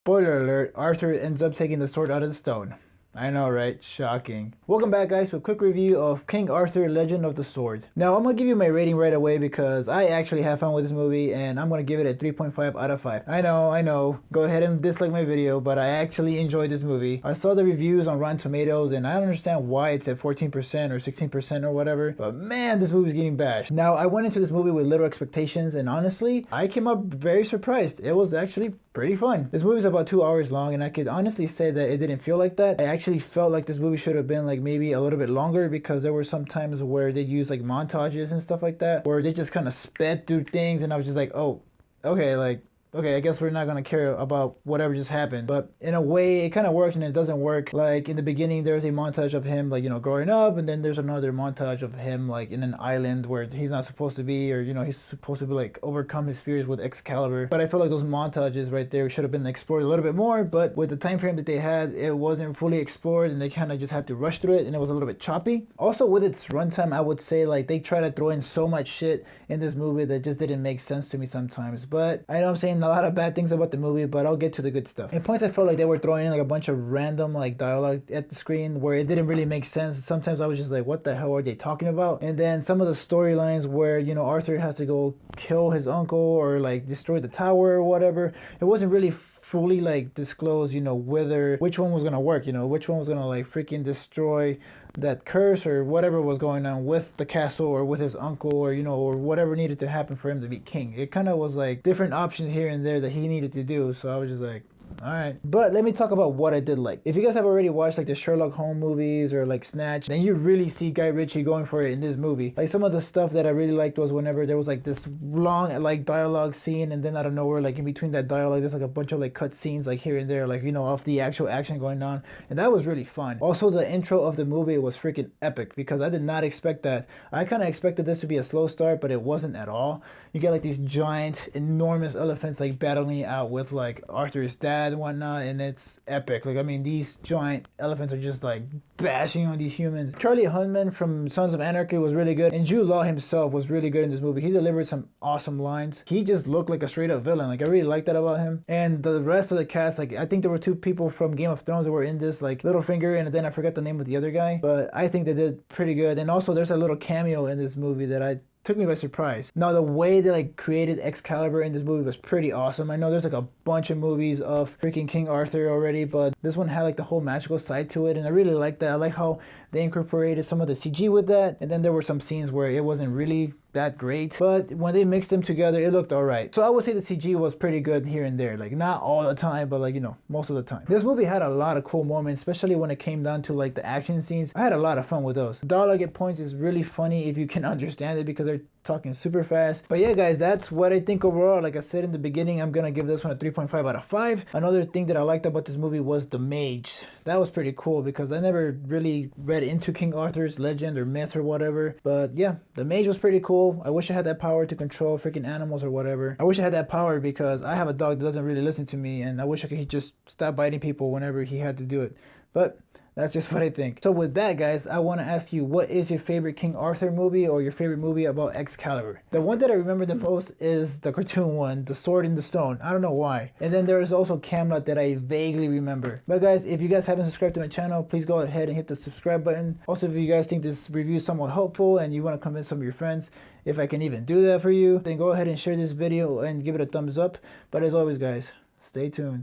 Spoiler alert, Arthur ends up taking the sword out of the stone. I know, right? Shocking. Welcome back, guys, to a quick review of King Arthur Legend of the Sword. Now, I'm going to give you my rating right away because I actually have fun with this movie and I'm going to give it a 3.5 out of 5. I know. Go ahead and dislike my video, but I actually enjoyed this movie. I saw the reviews on Rotten Tomatoes and I don't understand why it's at 14% or 16% or whatever, but man, this movie's getting bashed. Now, I went into this movie with little expectations and honestly, I came up very surprised. It was actually pretty fun. This movie is about 2 hours long and I could honestly say that it didn't feel like that. I actually felt like this movie should have been like maybe a little bit longer because there were some times where they use like montages and stuff like that where they just kind of sped through things and I was just like, oh, okay, okay, I guess we're not gonna care about whatever just happened. But in a way, it kind of works and it doesn't work. Like in the beginning, there's a montage of him, like, growing up, and then there's another montage of him, like, in an island where he's not supposed to be, or, he's supposed to be, like, overcome his fears with Excalibur. But I feel like those montages right there should have been explored a little bit more, but with the time frame that they had, it wasn't fully explored, and they kind of just had to rush through it, and it was a little bit choppy. Also, with its runtime, I would say, like, they try to throw in so much shit in this movie that just didn't make sense to me sometimes. But I know I'm saying a lot of bad things about the movie, but I'll get to the good stuff. At points I felt like they were throwing in like a bunch of random like dialogue at the screen where it didn't really make sense. Sometimes I was just like, what the hell are they talking about? And then some of the storylines where, Arthur has to go kill his uncle or like destroy the tower or whatever, it wasn't really fully like disclosed, which one was gonna work, which one was gonna like freaking destroy that curse or whatever was going on with the castle or with his uncle or or whatever needed to happen for him to be king. It kind of was like different options here and there that he needed to do, so I was just like, all right. But let me talk about what I did like. If you guys have already watched like the Sherlock Holmes movies or like Snatch, then you really see Guy Ritchie going for it in this movie. Like some of the stuff that I really liked was whenever there was like this long like dialogue scene and then out of nowhere, like in between that dialogue, there's like a bunch of like cut scenes like here and there, like of the actual action going on, and that was really fun. Also, the intro of the movie was freaking epic because I did not expect that. I kind of expected this to be a slow start, but it wasn't at all. You get like these giant, enormous elephants like battling out with like Arthur's dad and whatnot, and it's epic. Like, I mean, these giant elephants are just like bashing on these humans. Charlie Hunnam from Sons of Anarchy was really good, and Jude Law himself was really good in this movie. He delivered some awesome lines. He just looked like a straight up villain. Like, I really liked that about him. And the rest of the cast, like, I think there were two people from Game of Thrones that were in this, like Littlefinger, and then I forgot the name of the other guy, but I think they did pretty good. And also there's a little cameo in this movie that took me by surprise. Now, the way they like created Excalibur in this movie was pretty awesome. I know there's like a bunch of movies of freaking King Arthur already, but this one had like the whole magical side to it, and I really like that. I like how they incorporated some of the CG with that, and then there were some scenes where it wasn't really that great, but when they mixed them together, it looked all right. So I would say the CG was pretty good here and there, like not all the time, but like, most of the time. This movie had a lot of cool moments, especially when it came down to like the action scenes. I had a lot of fun with those. Dialogue at points is really funny if you can understand it because they're talking super fast. But yeah, guys, that's what I think overall. Like I said in the beginning, I'm gonna give this one a 3.5 out of 5. Another thing that I liked about this movie was the mage. That was pretty cool because I never really read into King Arthur's legend or myth or whatever, but yeah, the mage was pretty cool. I wish I had that power to control freaking animals or whatever. I wish I had that power because I have a dog that doesn't really listen to me, and I wish I could just stop biting people whenever he had to do it. But that's just what I think. So with that, guys, I want to ask you, what is your favorite King Arthur movie or your favorite movie about Excalibur? The one that I remember the most is the cartoon one, The Sword in the Stone. I don't know why. And then there is also Camelot that I vaguely remember. But guys, if you guys haven't subscribed to my channel, please go ahead and hit the subscribe button. Also, if you guys think this review is somewhat helpful and you want to convince some of your friends, if I can even do that for you, then go ahead and share this video and give it a thumbs up. But as always, guys, stay tuned.